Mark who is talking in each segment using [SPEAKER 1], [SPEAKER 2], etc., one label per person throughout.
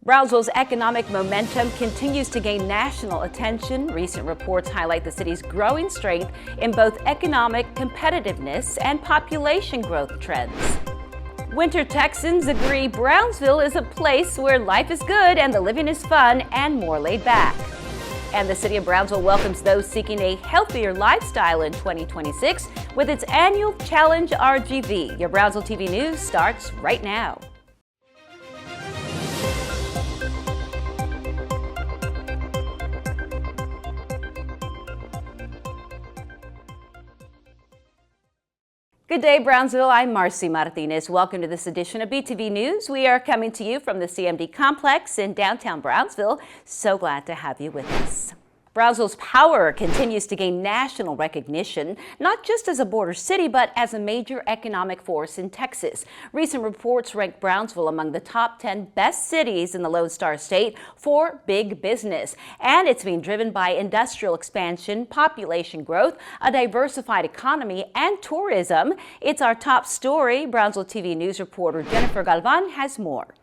[SPEAKER 1] Brownsville's economic momentum continues to gain national attention. Recent reports highlight the city's growing strength in both economic competitiveness and population growth trends. Winter Texans agree Brownsville is a place where life is good and the living is fun and more laid back. And the city of Brownsville welcomes those seeking a healthier lifestyle in 2026 with its annual Challenge RGV. Your Brownsville TV News starts right now. Good day, Brownsville. I'm Marcy Martinez. Welcome to this edition of BTV News. We are coming to you from the CMD complex in downtown Brownsville. So glad to have you with us. Brownsville's power continues to gain national recognition, not just as a border city, but as a major economic force in Texas. Recent reports rank Brownsville among the top 10 best cities in the Lone Star State for big business. And it's being driven by industrial expansion, population growth, a diversified economy, and tourism. It's our top story. Brownsville TV News reporter Jennifer Galvan has more.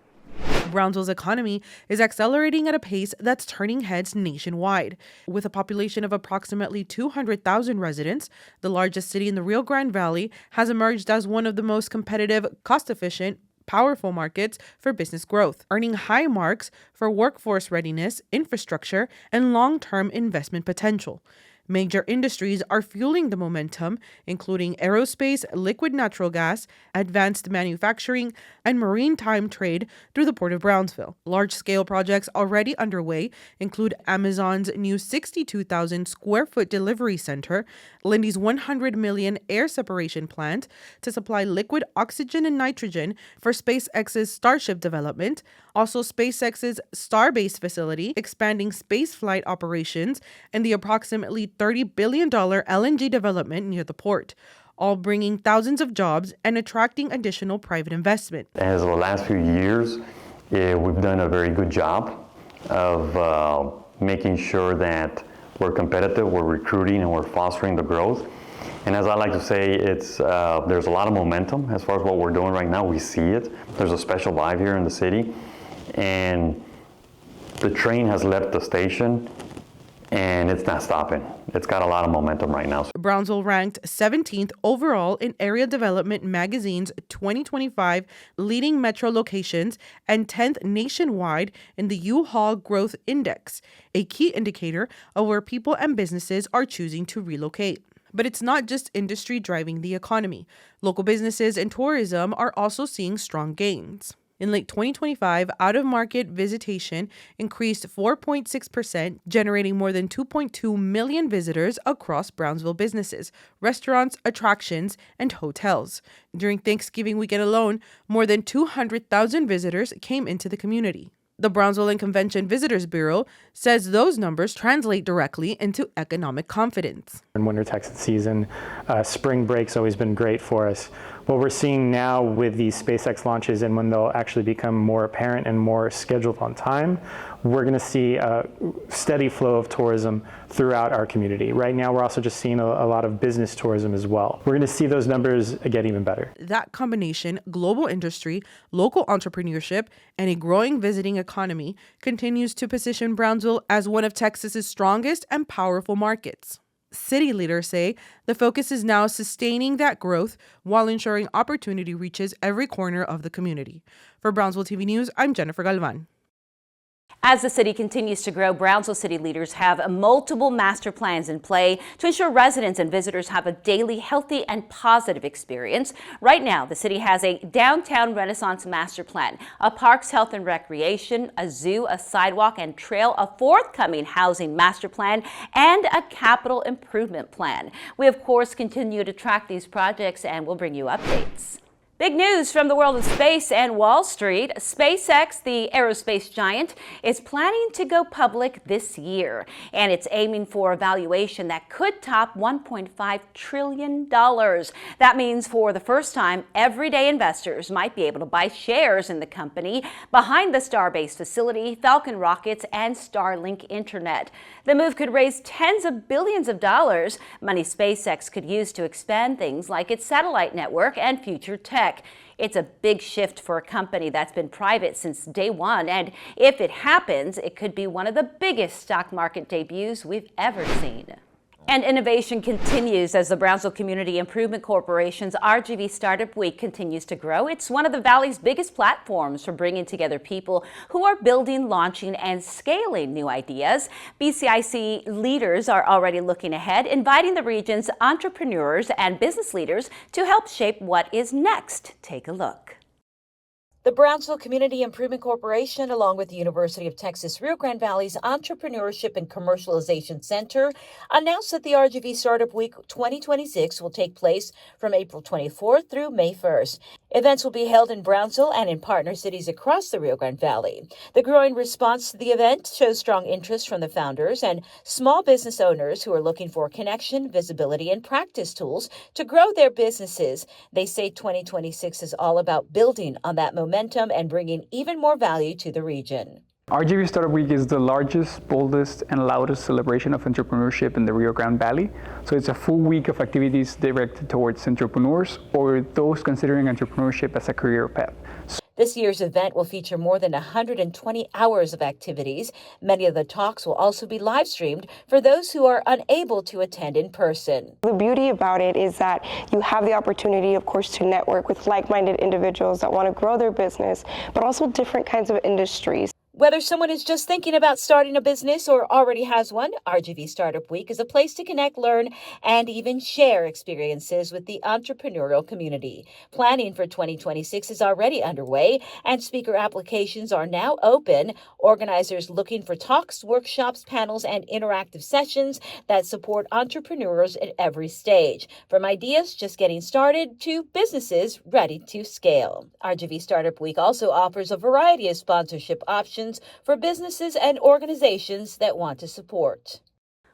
[SPEAKER 2] Brownsville's economy is accelerating at a pace that's turning heads nationwide. With a population of approximately 200,000 residents, the largest city in the Rio Grande Valley has emerged as one of the most competitive, cost-efficient, powerful markets for business growth, earning high marks for workforce readiness, infrastructure, and long-term investment potential. Major industries are fueling the momentum, including aerospace, liquid natural gas, advanced manufacturing, and maritime trade through the Port of Brownsville. Large-scale projects already underway include Amazon's new 62,000 square foot delivery center, Lindy's $100 million air separation plant to supply liquid oxygen and nitrogen for SpaceX's Starship development, also SpaceX's Starbase facility, expanding space flight operations, and the approximately $30 billion LNG development near the port, all bringing thousands of jobs and attracting additional private investment.
[SPEAKER 3] As the last few years, we've done a very good job of making sure that we're competitive, we're recruiting, and we're fostering the growth. And as I like to say, there's a lot of momentum as far as what we're doing right now. We see it. There's a special vibe here in the city, and the train has left the station, and it's not stopping. It's got a lot of momentum right now.
[SPEAKER 2] Brownsville ranked 17th overall in Area Development Magazine's 2025 leading metro locations and 10th nationwide in the U-Haul Growth Index, a key indicator of where people and businesses are choosing to relocate. But it's not just industry driving the economy. Local businesses and tourism are also seeing strong gains. In late 2025, out-of-market visitation increased 4.6%, generating more than 2.2 million visitors across Brownsville businesses, restaurants, attractions, and hotels. During Thanksgiving weekend alone, more than 200,000 visitors came into the community. The Brownsville and Convention Visitors Bureau says those numbers translate directly into economic confidence.
[SPEAKER 4] In winter Texas season, spring break's always been great for us. What we're seeing now with these SpaceX launches and when they'll actually become more apparent and more scheduled on time, we're going to see a steady flow of tourism throughout our community. Right now, we're also just seeing a lot of business tourism as well. We're going to see those numbers get even better.
[SPEAKER 2] That combination, global industry, local entrepreneurship, and a growing visiting economy continues to position Brownsville as one of Texas's strongest and powerful markets. City leaders say the focus is now sustaining that growth while ensuring opportunity reaches every corner of the community. For Brownsville TV News, I'm Jennifer Galvan.
[SPEAKER 1] As the city continues to grow, Brownsville city leaders have multiple master plans in play to ensure residents and visitors have a daily healthy and positive experience. Right now, the city has a downtown Renaissance master plan, a parks, health and recreation, a zoo, a sidewalk and trail, a forthcoming housing master plan, and a capital improvement plan. We, of course, continue to track these projects and we'll bring you updates. Big news from the world of space and Wall Street. SpaceX, the aerospace giant, is planning to go public this year, and it's aiming for a valuation that could top $1.5 trillion. That means for the first time, everyday investors might be able to buy shares in the company behind the Starbase facility, Falcon rockets, and Starlink internet. The move could raise tens of billions of dollars, money SpaceX could use to expand things like its satellite network and future tech. It's a big shift for a company that's been private since day one, and if it happens, it could be one of the biggest stock market debuts we've ever seen. And innovation continues as the Brownsville Community Improvement Corporation's RGV Startup Week continues to grow. It's one of the Valley's biggest platforms for bringing together people who are building, launching, and scaling new ideas. BCIC leaders are already looking ahead, inviting the region's entrepreneurs and business leaders to help shape what is next. Take a look.
[SPEAKER 5] The Brownsville Community Improvement Corporation, along with the University of Texas Rio Grande Valley's Entrepreneurship and Commercialization Center, announced that the RGV Startup Week 2026 will take place from April 24th through May 1st. Events will be held in Brownsville and in partner cities across the Rio Grande Valley. The growing response to the event shows strong interest from the founders and small business owners who are looking for connection, visibility, and practice tools to grow their businesses. They say 2026 is all about building on that momentum and bringing even more value to the region.
[SPEAKER 6] RGV Startup Week is the largest, boldest, and loudest celebration of entrepreneurship in the Rio Grande Valley. So it's a full week of activities directed towards entrepreneurs or those considering entrepreneurship as a career path.
[SPEAKER 5] This year's event will feature more than 120 hours of activities. Many of the talks will also be live streamed for those who are unable to attend in person.
[SPEAKER 7] The beauty about it is that you have the opportunity, of course, to network with like-minded individuals that want to grow their business, but also different kinds of industries.
[SPEAKER 5] Whether someone is just thinking about starting a business or already has one, RGV Startup Week is a place to connect, learn, and even share experiences with the entrepreneurial community. Planning for 2026 is already underway, and speaker applications are now open. Organizers looking for talks, workshops, panels, and interactive sessions that support entrepreneurs at every stage, from ideas just getting started to businesses ready to scale. RGV Startup Week also offers a variety of sponsorship options for businesses and organizations that want to support.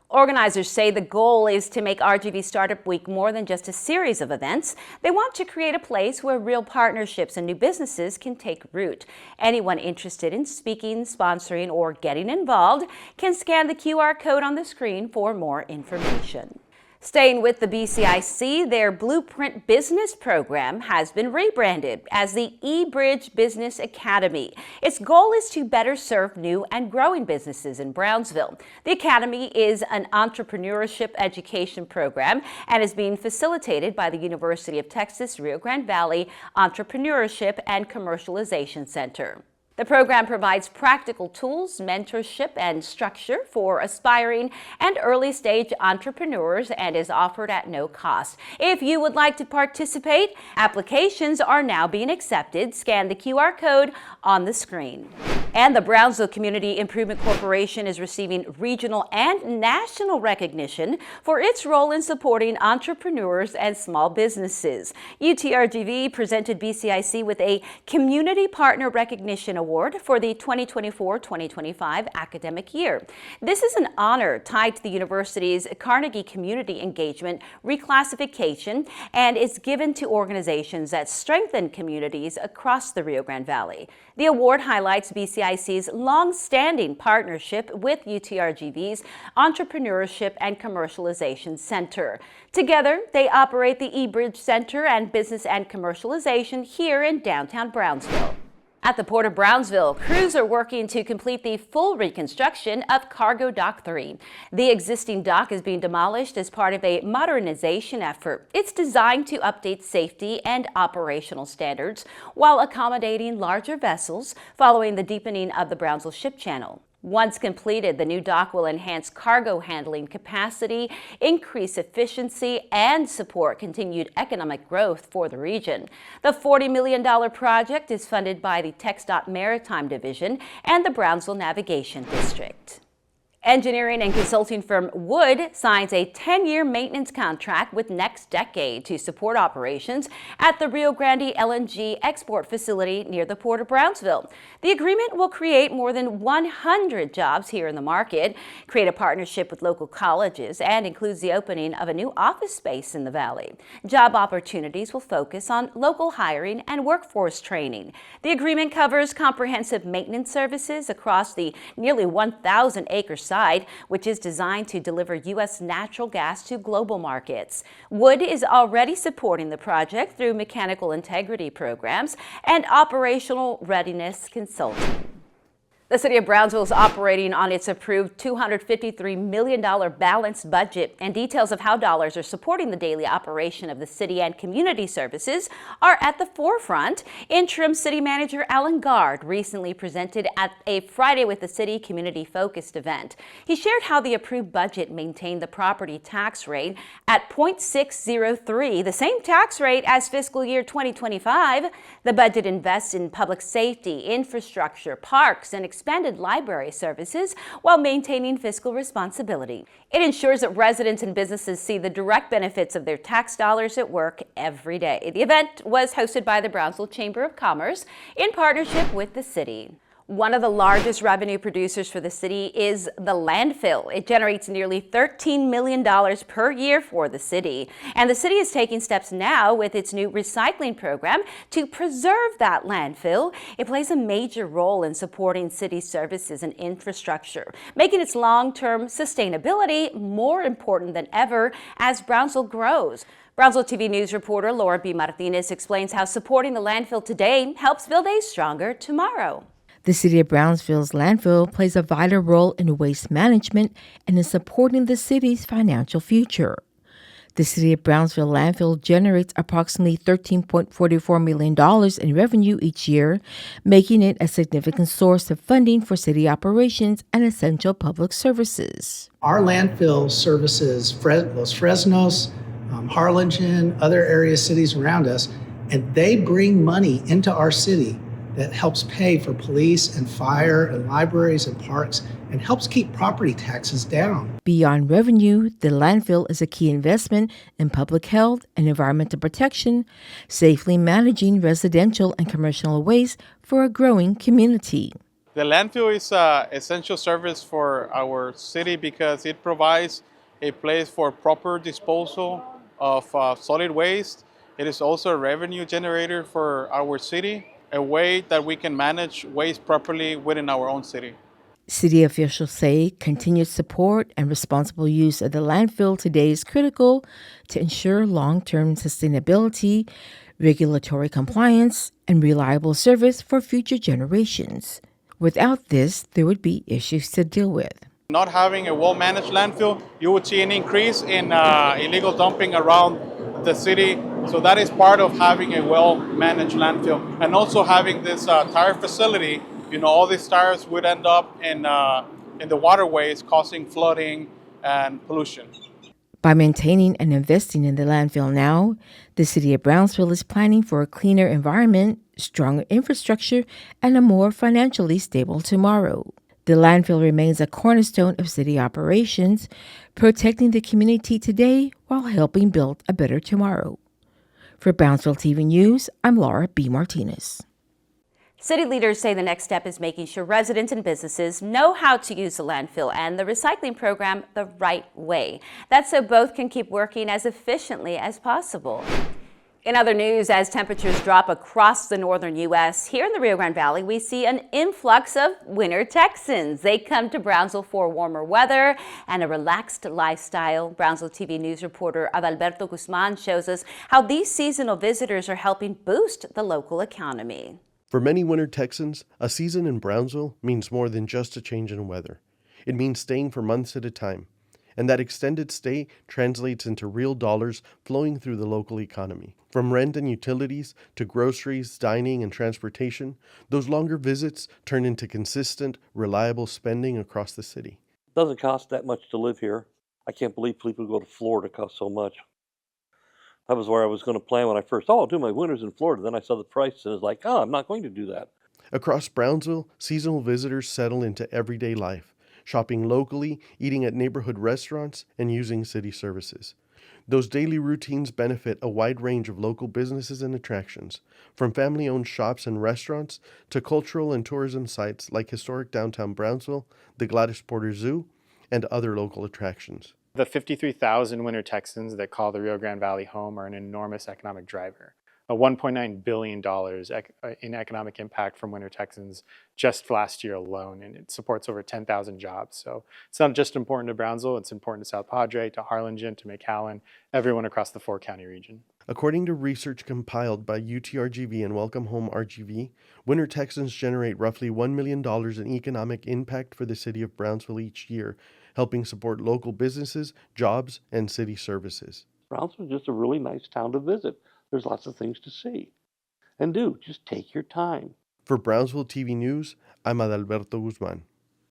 [SPEAKER 1] Organizers say the goal is to make RGV Startup Week more than just a series of events. They want to create a place where real partnerships and new businesses can take root. Anyone interested in speaking, sponsoring, or getting involved can scan the QR code on the screen for more information. Staying with the BCIC, their Blueprint Business program has been rebranded as the eBridge Business Academy. Its goal is to better serve new and growing businesses in Brownsville. The Academy is an entrepreneurship education program and is being facilitated by the University of Texas Rio Grande Valley Entrepreneurship and Commercialization Center. The program provides practical tools, mentorship, and structure for aspiring and early-stage entrepreneurs and is offered at no cost. If you would like to participate, applications are now being accepted. Scan the QR code on the screen. And the Brownsville Community Improvement Corporation is receiving regional and national recognition for its role in supporting entrepreneurs and small businesses. UTRGV presented BCIC with a Community Partner Recognition Award for the 2024-2025 academic year. This is an honor tied to the university's Carnegie Community Engagement reclassification and is given to organizations that strengthen communities across the Rio Grande Valley. The award highlights BCIC's long-standing partnership with UTRGV's Entrepreneurship and Commercialization Center. Together, they operate the eBridge Center and Business and Commercialization here in downtown Brownsville. At the Port of Brownsville, crews are working to complete the full reconstruction of Cargo Dock 3. The existing dock is being demolished as part of a modernization effort. It's designed to update safety and operational standards while accommodating larger vessels following the deepening of the Brownsville Ship Channel. Once completed, the new dock will enhance cargo handling capacity, increase efficiency, and support continued economic growth for the region. The $40 million project is funded by the TxDOT Maritime Division and the Brownsville Navigation District. Engineering and consulting firm Wood signs a 10-year maintenance contract with NextDecade to support operations at the Rio Grande LNG export facility near the Port of Brownsville. The agreement will create more than 100 jobs here in the market, create a partnership with local colleges, and includes the opening of a new office space in the valley. Job opportunities will focus on local hiring and workforce training. The agreement covers comprehensive maintenance services across the nearly 1,000-acre site site, which is designed to deliver U.S. natural gas to global markets. Wood is already supporting the project through mechanical integrity programs and operational readiness consulting. The city of Brownsville is operating on its approved $253 million balanced budget, and details of how dollars are supporting the daily operation of the city and community services are at the forefront. Interim City Manager Alan Gard recently presented at a Friday with the City community-focused event. He shared how the approved budget maintained the property tax rate at 0.603, the same tax rate as fiscal year 2025. The budget invests in public safety, infrastructure, parks, and expanded library services while maintaining fiscal responsibility. It ensures that residents and businesses see the direct benefits of their tax dollars at work every day. The event was hosted by the Brownsville Chamber of Commerce in partnership with the city. One of the largest revenue producers for the city is the landfill. It generates nearly $13 million per year for the city. And the city is taking steps now with its new recycling program to preserve that landfill. It plays a major role in supporting city services and infrastructure, making its long-term sustainability more important than ever as Brownsville grows. Brownsville TV News reporter Laura B. Martinez explains how supporting the landfill today helps build a stronger tomorrow.
[SPEAKER 8] The City of Brownsville's landfill plays a vital role in waste management and in supporting the city's financial future. The City of Brownsville landfill generates approximately $13.44 million in revenue each year, making it a significant source of funding for city operations and essential public services.
[SPEAKER 9] Our landfill services Los Fresnos, Harlingen, other area cities around us, and they bring money into our city that helps pay for police and fire and libraries and parks and helps keep property taxes down.
[SPEAKER 8] Beyond revenue, the landfill is a key investment in public health and environmental protection, safely managing residential and commercial waste for a growing community.
[SPEAKER 10] The landfill is an essential service for our city because it provides a place for proper disposal of solid waste. It is also a revenue generator for our city, a way that we can manage waste properly within our own city.
[SPEAKER 8] City officials say continued support and responsible use of the landfill today is critical to ensure long-term sustainability, regulatory compliance, and reliable service for future generations. Without this, there would be issues to deal with.
[SPEAKER 10] Not having a well-managed landfill, you would see an increase in illegal dumping around the city. So that is part of having a well-managed landfill. And also having this tire facility, all these tires would end up in the waterways, causing flooding and pollution.
[SPEAKER 8] By maintaining and investing in the landfill now, the City of Brownsville is planning for a cleaner environment, stronger infrastructure, and a more financially stable tomorrow. The landfill remains a cornerstone of city operations, protecting the community today while helping build a better tomorrow. For Brownsville TV News, I'm Laura B. Martinez.
[SPEAKER 1] City leaders say the next step is making sure residents and businesses know how to use the landfill and the recycling program the right way. That's so both can keep working as efficiently as possible. In other news, as temperatures drop across the northern U.S., here in the Rio Grande Valley, we see an influx of winter Texans. They come to Brownsville for warmer weather and a relaxed lifestyle. Brownsville TV News reporter Adalberto Guzman shows us how these seasonal visitors are helping boost the local economy.
[SPEAKER 11] For many winter Texans, a season in Brownsville means more than just a change in weather. It means staying for months at a time. And that extended stay translates into real dollars flowing through the local economy. From rent and utilities to groceries, dining, and transportation, those longer visits turn into consistent, reliable spending across the city.
[SPEAKER 12] It doesn't cost that much to live here. I can't believe people go to Florida cost so much. That was where I was going to plan when I first, I'll do my winters in Florida. Then I saw the price and it was like, I'm not going to do that.
[SPEAKER 11] Across Brownsville, seasonal visitors settle into everyday life, shopping locally, eating at neighborhood restaurants, and using city services. Those daily routines benefit a wide range of local businesses and attractions, from family-owned shops and restaurants to cultural and tourism sites like historic downtown Brownsville, the Gladys Porter Zoo, and other local attractions.
[SPEAKER 4] The 53,000 winter Texans that call the Rio Grande Valley home are an enormous economic driver. $1.9 billion in economic impact from Winter Texans just last year alone, and it supports over 10,000 jobs. So it's not just important to Brownsville, it's important to South Padre, to Harlingen, to McAllen, everyone across the 4-county region.
[SPEAKER 11] According to research compiled by UTRGV and Welcome Home RGV, Winter Texans generate roughly $1 million in economic impact for the city of Brownsville each year, helping support local businesses, jobs, and city services.
[SPEAKER 12] Brownsville is just a really nice town to visit. There's lots of things to see and do. Just take your time.
[SPEAKER 11] For Brownsville TV News, I'm Adalberto Guzman.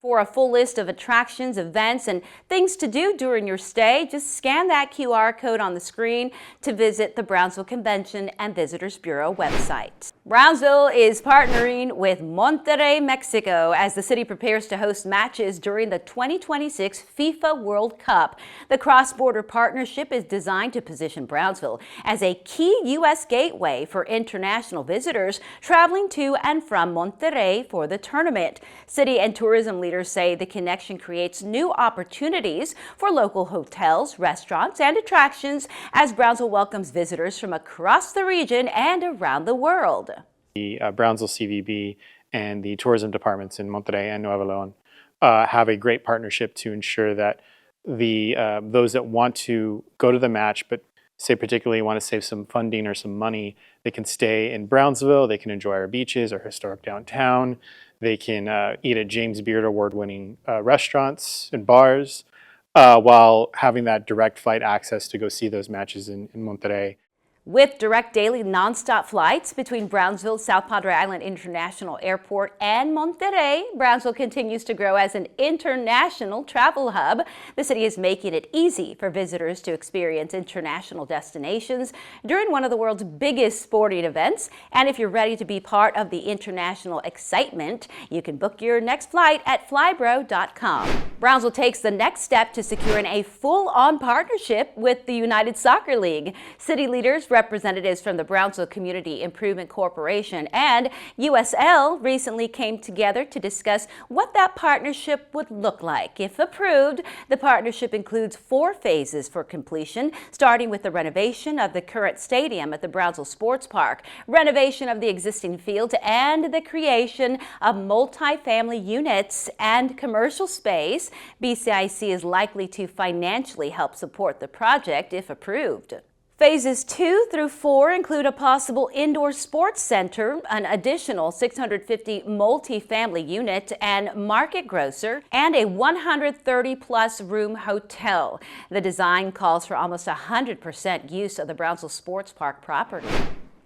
[SPEAKER 1] For a full list of attractions, events, and things to do during your stay, just scan that QR code on the screen to visit the Brownsville Convention and Visitors Bureau website. Brownsville is partnering with Monterrey, Mexico, as the city prepares to host matches during the 2026 FIFA World Cup. The cross-border partnership is designed to position Brownsville as a key U.S. gateway for international visitors traveling to and from Monterrey for the tournament. City and tourism leaders say the connection creates new opportunities for local hotels, restaurants, and attractions as Brownsville welcomes visitors from across the region and around the world.
[SPEAKER 4] The Brownsville CVB and the tourism departments in Monterrey and Nuevo León have a great partnership to ensure that those that want to go to the match, but say particularly want to save some funding or some money, they can stay in Brownsville, they can enjoy our beaches, our historic downtown, they can eat at James Beard award-winning restaurants and bars while having that direct flight access to go see those matches in Monterrey.
[SPEAKER 1] With direct daily nonstop flights between Brownsville, South Padre Island International Airport, and Monterrey, Brownsville continues to grow as an international travel hub. The city is making it easy for visitors to experience international destinations during one of the world's biggest sporting events. And if you're ready to be part of the international excitement, you can book your next flight at flybro.com. Brownsville takes the next step to securing a full-on partnership with the United Soccer League. City leaders, representatives from the Brownsville Community Improvement Corporation, and USL recently came together to discuss what that partnership would look like. If approved, the partnership includes 4 phases for completion, starting with the renovation of the current stadium at the Brownsville Sports Park, renovation of the existing fields, and the creation of multi-family units and commercial space. BCIC is likely to financially help support the project if approved. Phases 2 through 4 include a possible indoor sports center, an additional 650 multi-family unit and market grocer, and a 130-plus room hotel. The design calls for almost 100% use of the Brownsville Sports Park property.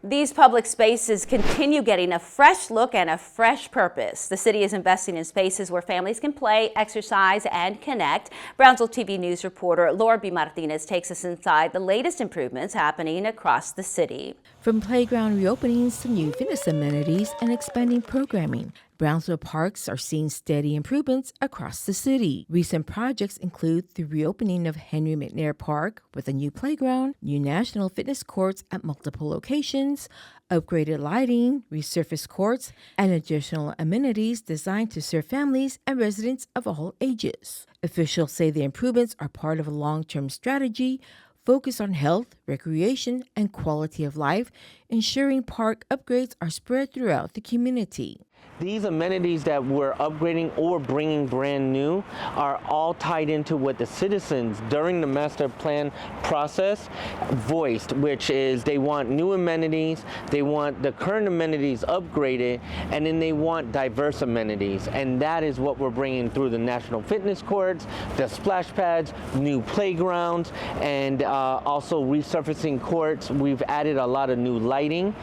[SPEAKER 1] These public spaces continue getting a fresh look and a fresh purpose. The city is investing in spaces where families can play, exercise, and connect. Brownsville TV News reporter Laura B. Martinez takes us inside the latest improvements happening across the city.
[SPEAKER 8] From playground reopenings to new fitness amenities and expanding programming, Brownsville parks are seeing steady improvements across the city. Recent projects include the reopening of Henry McNair Park with a new playground, new national fitness courts at multiple locations, upgraded lighting, resurfaced courts, and additional amenities designed to serve families and residents of all ages. Officials say the improvements are part of a long-term strategy focused on health, recreation, and quality of life, ensuring park upgrades are spread throughout the community.
[SPEAKER 13] These amenities that we're upgrading or bringing brand new are all tied into what the citizens during the master plan process voiced, which is they want new amenities, they want the current amenities upgraded, and then they want diverse amenities. And that is what we're bringing through the national fitness courts, the splash pads, new playgrounds, and also resurfacing courts. We've added a lot of new lighting.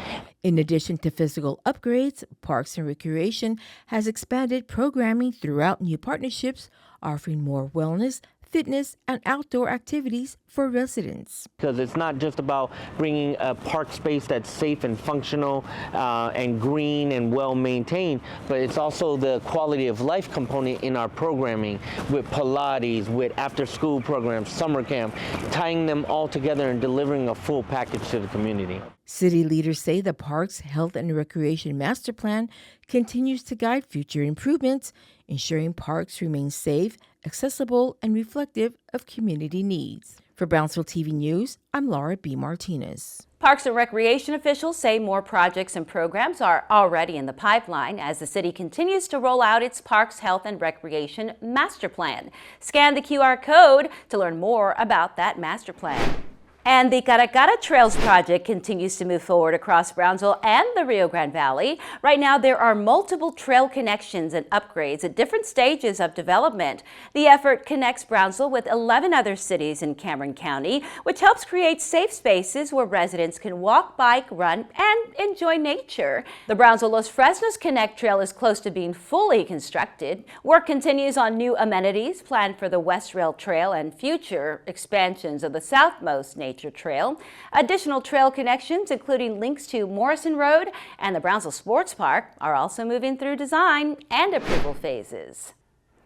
[SPEAKER 8] In addition to physical upgrades, Parks and Recreation has expanded programming throughout new partnerships, offering more wellness, fitness, and outdoor activities for residents.
[SPEAKER 13] Because it's not just about bringing a park space that's safe and functional and green and well maintained, but it's also the quality of life component in our programming with Pilates, with after school programs, summer camp, tying them all together and delivering a full package to the community.
[SPEAKER 8] City leaders say the Parks, Health, and Recreation Master Plan continues to guide future improvements, ensuring parks remain safe, accessible, and reflective of community needs. For Brownsville TV News, I'm Laura B. Martinez.
[SPEAKER 1] Parks and Recreation officials say more projects and programs are already in the pipeline as the city continues to roll out its Parks, Health, and Recreation Master Plan. Scan the QR code to learn more about that master plan. And the Caracara Trails project continues to move forward across Brownsville and the Rio Grande Valley. Right now, there are multiple trail connections and upgrades at different stages of development. The effort connects Brownsville with 11 other cities in Cameron County, which helps create safe spaces where residents can walk, bike, run, and enjoy nature. The Brownsville-Los Fresnos Connect Trail is close to being fully constructed. Work continues on new amenities planned for the West Rail Trail and future expansions of the southmost nature trail. Additional trail connections, including links to Morrison Road and the Brownsville Sports Park, are also moving through design and approval phases.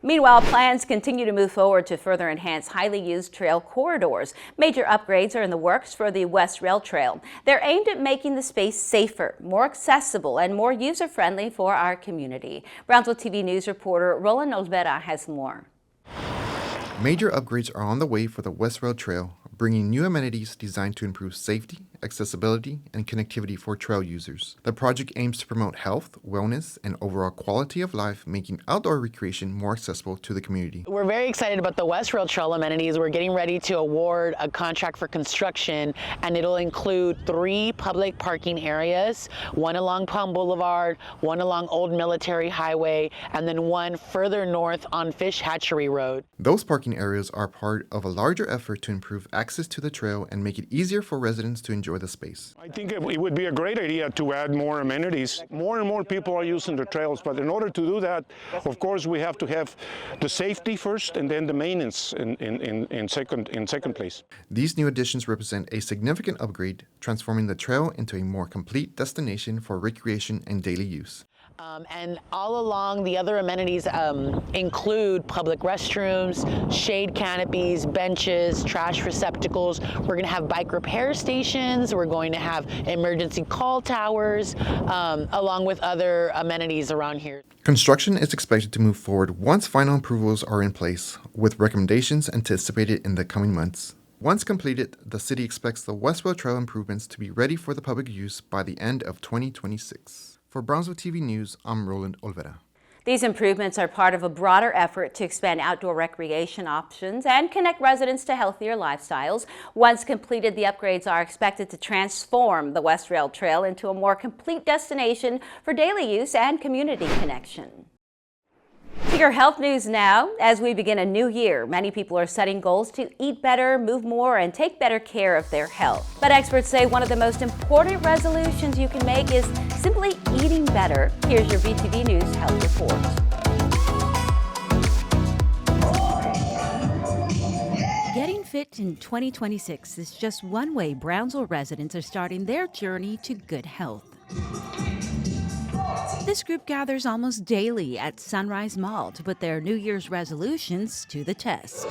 [SPEAKER 1] Meanwhile, plans continue to move forward to further enhance highly used trail corridors. Major upgrades are in the works for the West Rail Trail. They're aimed at making the space safer, more accessible, and more user-friendly for our community. Brownsville TV News reporter Roland Olvera has more.
[SPEAKER 14] Major upgrades are on the way for the West Rail Trail, bringing new amenities designed to improve safety, accessibility, and connectivity for trail users. The project aims to promote health, wellness, and overall quality of life, making outdoor recreation more accessible to the community.
[SPEAKER 15] We're very excited about the West Rail Trail amenities. We're getting ready to award a contract for construction, and it'll include 3 public parking areas, one along Palm Boulevard, one along Old Military Highway, and then one further north on Fish Hatchery Road.
[SPEAKER 14] Those parking areas are part of a larger effort to improve access to the trail and make it easier for residents to enjoy the space.
[SPEAKER 16] I think it would be a great idea to add more amenities. More and more people are using the trails, but in order to do that, of course, we have to have the safety first and then the maintenance in second place.
[SPEAKER 14] These new additions represent a significant upgrade, transforming the trail into a more complete destination for recreation and daily use.
[SPEAKER 15] And all along, the other amenities include public restrooms, shade canopies, benches, trash receptacles. We're going to have bike repair stations. We're going to have emergency call towers, along with other amenities around here.
[SPEAKER 14] Construction is expected to move forward once final approvals are in place, with recommendations anticipated in the coming months. Once completed, the city expects the West Rail Trail improvements to be ready for the public use by the end of 2026. For Brownsville TV News, I'm Roland Olvera.
[SPEAKER 1] These improvements are part of a broader effort to expand outdoor recreation options and connect residents to healthier lifestyles. Once completed, the upgrades are expected to transform the West Rail Trail into a more complete destination for daily use and community connection. To your health news now. As we begin a new year, many people are setting goals to eat better, move more, and take better care of their health. But experts say one of the most important resolutions you can make is simply eating better. Here's your BTV News Health Report. Getting fit in 2026 is just one way Brownsville residents are starting their journey to good health. This group gathers almost daily at Sunrise Mall to put their New Year's resolutions to the test.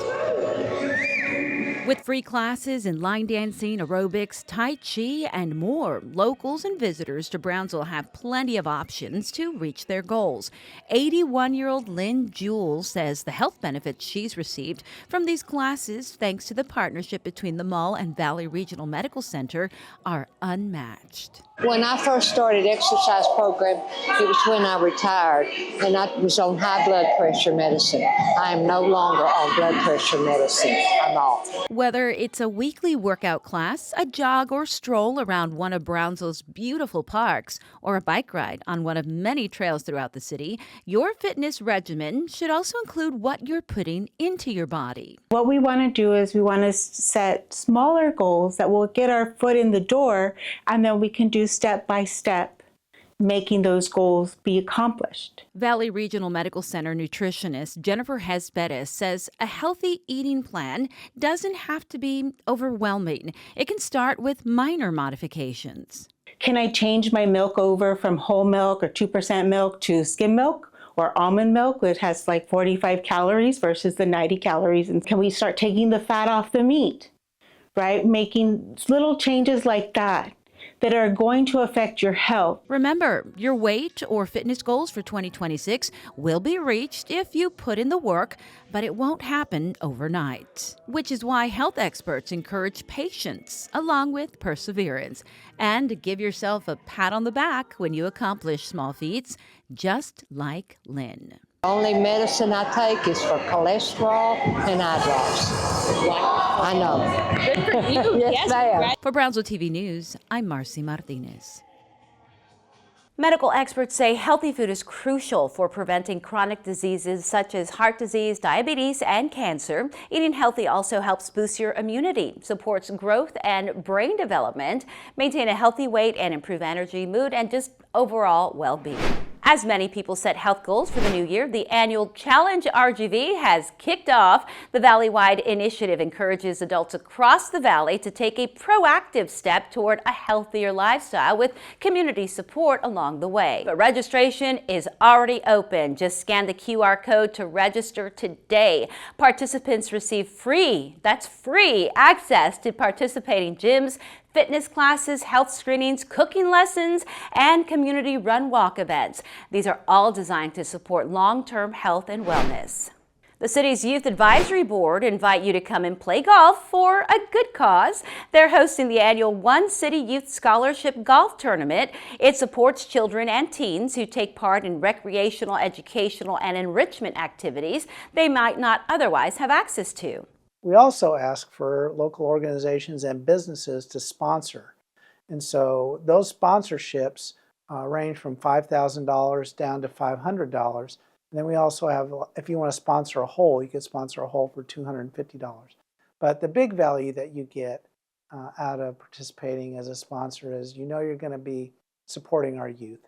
[SPEAKER 1] With free classes in line dancing, aerobics, Tai Chi, and more, locals and visitors to Brownsville have plenty of options to reach their goals. 81-year-old Lynn Jewell says the health benefits she's received from these classes, thanks to the partnership between the mall and Valley Regional Medical Center, are unmatched.
[SPEAKER 17] When I first started exercise program, it was when I retired, and I was on high blood pressure medicine. I am no longer on blood pressure medicine. I'm off.
[SPEAKER 1] Whether it's a weekly workout class, a jog or stroll around one of Brownsville's beautiful parks, or a bike ride on one of many trails throughout the city, your fitness regimen should also include what you're putting into your body.
[SPEAKER 18] What we want to do is we want to set smaller goals that will get our foot in the door, and then we can do step by step, making those goals be accomplished.
[SPEAKER 1] Valley Regional Medical Center nutritionist Jennifer Hespedes says a healthy eating plan doesn't have to be overwhelming. It can start with minor modifications.
[SPEAKER 18] Can I change my milk over from whole milk or 2% milk to skim milk or almond milk that has like 45 calories versus the 90 calories? And can we start taking the fat off the meat, right? Making little changes like that. that are going to affect your health.
[SPEAKER 1] Remember, your weight or fitness goals for 2026 will be reached if you put in the work, but it won't happen overnight. Which is why health experts encourage patience along with perseverance, and give yourself a pat on the back when you accomplish small feats, just like Lynn.
[SPEAKER 17] Only medicine I take is for cholesterol and eye drops. I know.
[SPEAKER 1] Good for you.
[SPEAKER 17] Yes, ma'am.
[SPEAKER 1] For Brownsville TV News, I'm Marcy Martinez. Medical experts say healthy food is crucial for preventing chronic diseases such as heart disease, diabetes, and cancer. Eating healthy also helps boost your immunity, supports growth and brain development, maintain a healthy weight, and improve energy, mood, and just overall well-being. As many people set health goals for the new year, the annual Challenge RGV has kicked off. The Valley-wide initiative encourages adults across the valley to take a proactive step toward a healthier lifestyle with community support along the way. But registration is already open. Just scan the QR code to register today. Participants receive free access to participating gyms, fitness classes, health screenings, cooking lessons, and community run walk events. These are all designed to support long-term health and wellness. The city's Youth Advisory Board invite you to come and play golf for a good cause. They're hosting the annual One City Youth Scholarship Golf Tournament. It supports children and teens who take part in recreational, educational, and enrichment activities they might not otherwise have access to.
[SPEAKER 9] We also ask for local organizations and businesses to sponsor. And so those sponsorships range from $5,000 down to $500. And then we also have, if you want to sponsor a hole, you can sponsor a hole for $250. But the big value that you get out of participating as a sponsor is you're going to be supporting our youth.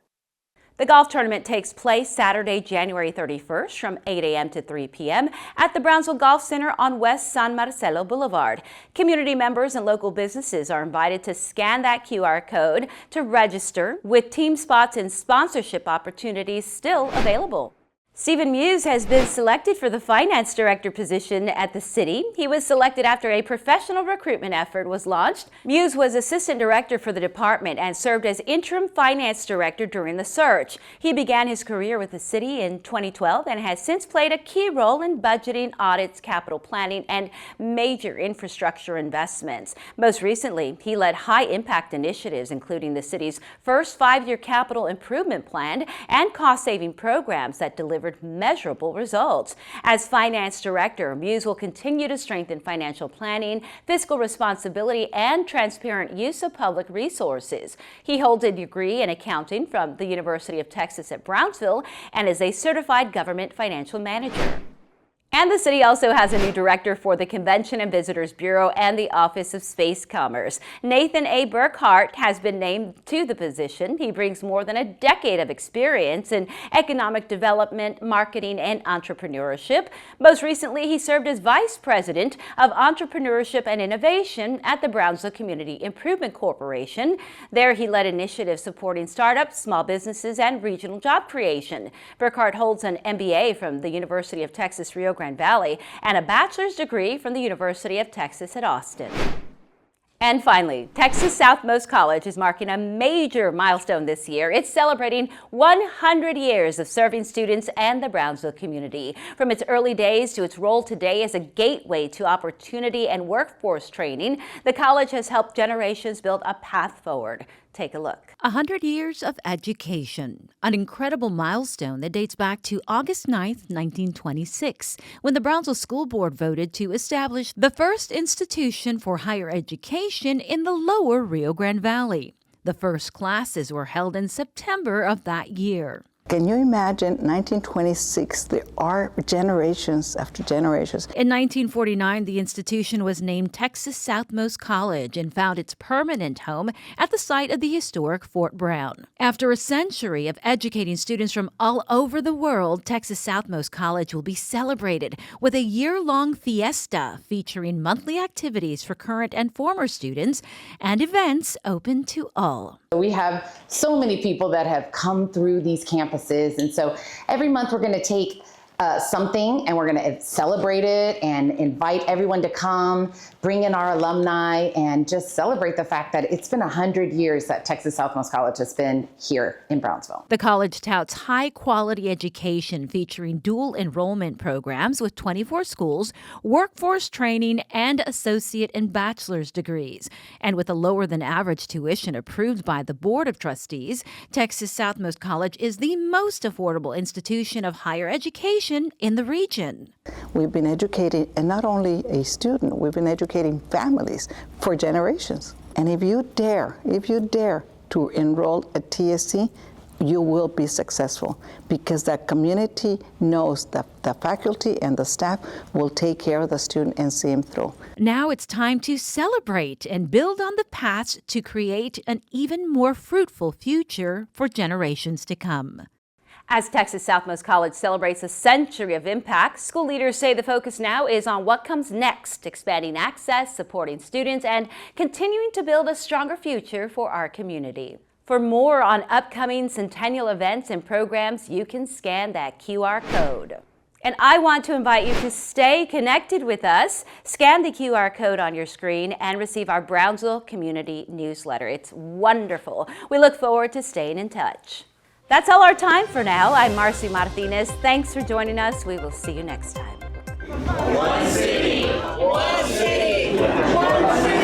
[SPEAKER 1] The golf tournament takes place Saturday, January 31st from 8 a.m. to 3 p.m. at the Brownsville Golf Center on West San Marcelo Boulevard. Community members and local businesses are invited to scan that QR code to register, with team spots and sponsorship opportunities still available. Stephen Muse has been selected for the finance director position at the city. He was selected after a professional recruitment effort was launched. Muse was assistant director for the department and served as interim finance director during the search. He began his career with the city in 2012 and has since played a key role in budgeting, audits, capital planning, and major infrastructure investments. Most recently, he led high-impact initiatives, including the city's first 5-year capital improvement plan and cost-saving programs that delivered measurable results. As finance director, Muse will continue to strengthen financial planning, fiscal responsibility, and transparent use of public resources. He holds a degree in accounting from the University of Texas at Brownsville and is a certified government financial manager. And the city also has a new director for the Convention and Visitors Bureau and the Office of Space Commerce. Nathan A. Burkhart has been named to the position. He brings more than a decade of experience in economic development, marketing, and entrepreneurship. Most recently, he served as Vice President of Entrepreneurship and Innovation at the Brownsville Community Improvement Corporation. There, he led initiatives supporting startups, small businesses, and regional job creation. Burkhart holds an MBA from the University of Texas Rio Grande Valley and a bachelor's degree from the University of Texas at Austin. And finally, Texas Southmost College is marking a major milestone this year. It's celebrating 100 years of serving students and the Brownsville community. From its early days to its role today as a gateway to opportunity and workforce training, the college has helped generations build a path forward. Take a look. 100 years of education, an incredible milestone that dates back to August 9th, 1926, when the Brownsville School Board voted to establish the first institution for higher education in the lower Rio Grande Valley. The first classes were held in September of that year.
[SPEAKER 19] Can you imagine 1926? There are generations after generations.
[SPEAKER 1] In 1949, the institution was named Texas Southmost College and found its permanent home at the site of the historic Fort Brown. After a century of educating students from all over the world, Texas Southmost College will be celebrated with a year-long fiesta featuring monthly activities for current and former students and events open to all.
[SPEAKER 20] We have so many people that have come through these campuses, and so every month we're going to take something, and we're going to celebrate it and invite everyone to come, bring in our alumni, and just celebrate the fact that it's been 100 years that Texas Southmost College has been here in Brownsville.
[SPEAKER 1] The college touts high-quality education featuring dual enrollment programs with 24 schools, workforce training, and associate and bachelor's degrees. And with a lower-than-average tuition approved by the Board of Trustees, Texas Southmost College is the most affordable institution of higher education in the region.
[SPEAKER 19] We've been educating, and not only a student, we've been educating families for generations. And if you dare to enroll at TSC, you will be successful, because that community knows that the faculty and the staff will take care of the student and see him through.
[SPEAKER 1] Now it's time to celebrate and build on the past to create an even more fruitful future for generations to come. As Texas Southmost College celebrates a century of impact, school leaders say the focus now is on what comes next, expanding access, supporting students, and continuing to build a stronger future for our community. For more on upcoming centennial events and programs, you can scan that QR code. And I want to invite you to stay connected with us. Scan the QR code on your screen and receive our Brownsville community newsletter. It's wonderful. We look forward to staying in touch. That's all our time for now. I'm Marcy Martinez. Thanks for joining us. We will see you next time.
[SPEAKER 21] One city, one city, one city.